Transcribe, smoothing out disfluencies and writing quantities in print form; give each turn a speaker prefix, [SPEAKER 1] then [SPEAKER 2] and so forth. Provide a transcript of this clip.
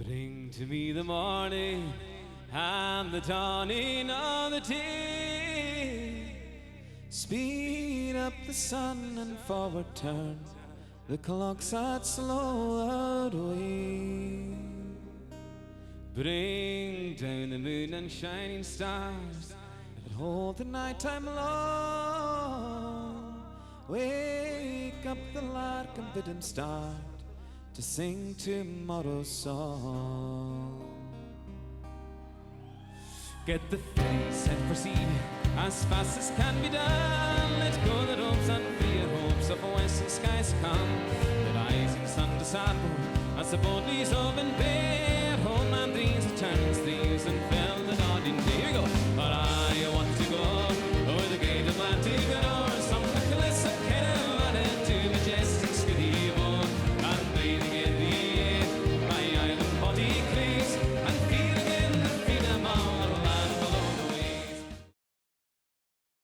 [SPEAKER 1] Bring to me the morning and the dawning of the day. Speed up the sun and forward turn the clocks that slow away. Bring down the moon and shining stars that hold the nighttime long. Wake up the lark and bid him start to sing tomorrow's song. Get the face and proceed as fast as can be done. Let go the ropes and free your hopes of western skies come. The rising sun to saddle as the boat leaves open.